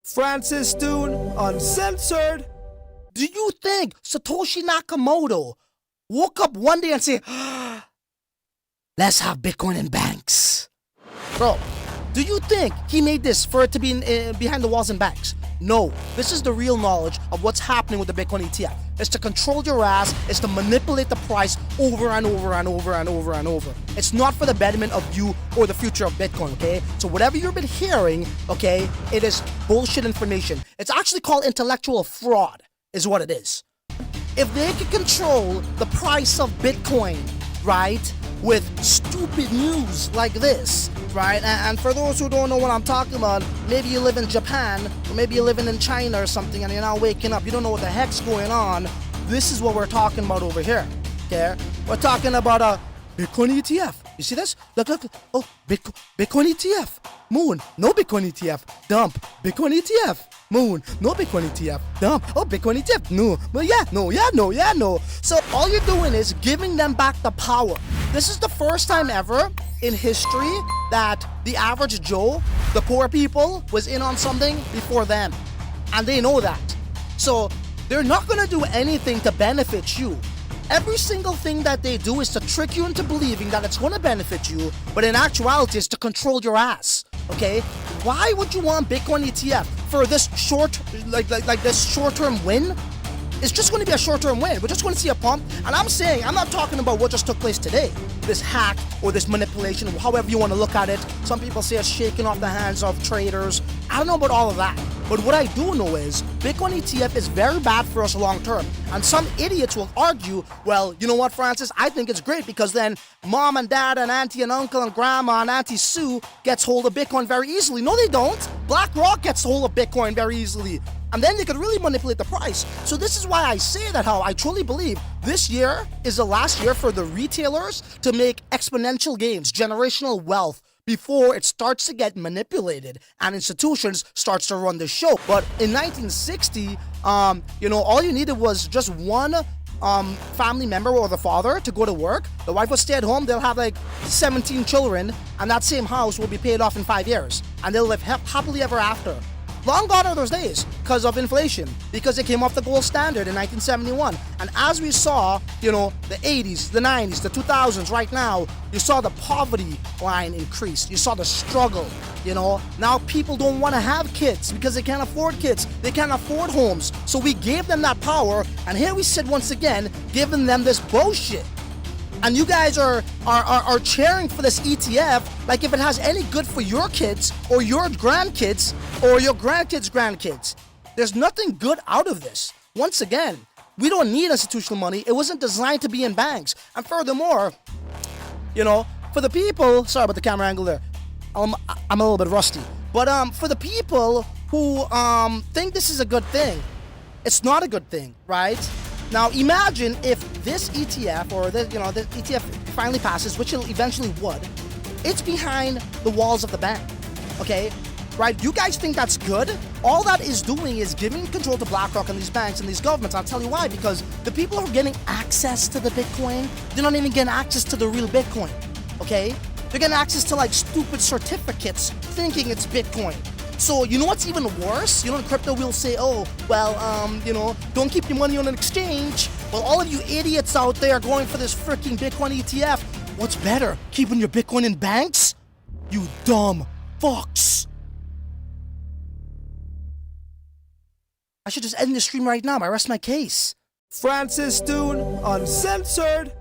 Francis Dune, Uncensored. Do you think Satoshi Nakamoto woke up one day and said, let's have Bitcoin in banks? Bro, do you think he made this for it to be behind the walls in banks? No, this is the real knowledge of what's happening with the Bitcoin ETF. It's to control your ass, it's to manipulate the price over and over and over and over and over. It's not for the betterment of you or the future of Bitcoin, okay? So whatever you've been hearing, okay, it is bullshit information. It's actually called intellectual fraud, is what it is. If they can control the price of Bitcoin, right, with stupid news like this, right? And for those who don't know what I'm talking about, maybe you live in Japan, or maybe you're living in China or something, and you're now waking up, you don't know what the heck's going on. This is what we're talking about over here, okay? We're talking about a Bitcoin ETF. You see this? Look, oh, Bitcoin ETF. Moon, no Bitcoin ETF. Dump, Bitcoin ETF. Moon, no Bitcoin ETF. Dump, oh, Bitcoin ETF. No, but no. So all you're doing is giving them back the power. This is the first time ever in history that the average Joe, the poor people, was in on something before them. And they know that. So they're not gonna do anything to benefit you. Every single thing that they do is to trick you into believing that it's gonna benefit you, but in actuality it's to control your ass, okay? Why would you want Bitcoin ETF for this this short-term win? It's just going to be a short-term win. We're just going to see a pump. And I'm not talking about what just took place today. This hack or this manipulation, however you want to look at it. Some people say it's shaking off the hands of traders. I don't know about all of that. But what I do know is Bitcoin ETF is very bad for us long-term. And some idiots will argue, well, you know what, Francis? I think it's great because then mom and dad and auntie and uncle and grandma and Auntie Sue gets hold of Bitcoin very easily. No, they don't. BlackRock gets hold of Bitcoin very easily. And then they could really manipulate the price. So this is why I say that how I truly believe this year is the last year for the retailers to make exponential gains, generational wealth, before it starts to get manipulated and institutions starts to run the show. But in 1960, all you needed was just one family member or the father to go to work. The wife will stay at home. They'll have like 17 children, and that same house will be paid off in 5 years, and they'll live happily ever after. Long gone are those days because of inflation, because it came off the gold standard in 1971. And as we saw, the 80s, the 90s, the 2000s, right now, you saw the poverty line increase. You saw the struggle, Now people don't want to have kids because they can't afford kids. They can't afford homes. So we gave them that power, and here we sit once again, giving them this bullshit. And you guys are cheering for this ETF like if it has any good for your kids or your grandkids or your grandkids' grandkids. There's nothing good out of this. Once again, we don't need institutional money. It wasn't designed to be in banks. And furthermore, for the people, sorry about the camera angle there. I'm a little bit rusty. But for the people who think this is a good thing, it's not a good thing, right? Now imagine if this ETF or the ETF finally passes, which it eventually would. It's behind the walls of the bank, okay? Right? You guys think that's good? All that is doing is giving control to BlackRock and these banks and these governments. I'll tell you why. Because the people who are getting access to the Bitcoin, they're not even getting access to the real Bitcoin, okay? They're getting access to like stupid certificates thinking it's Bitcoin. So you know what's even worse? In crypto we'll say, oh, well, don't keep your money on an exchange. Well, all of you idiots out there going for this freaking Bitcoin ETF, what's better, keeping your Bitcoin in banks? You dumb fucks. I should just end the stream right now. I rest my case. Francis Dune, Uncensored.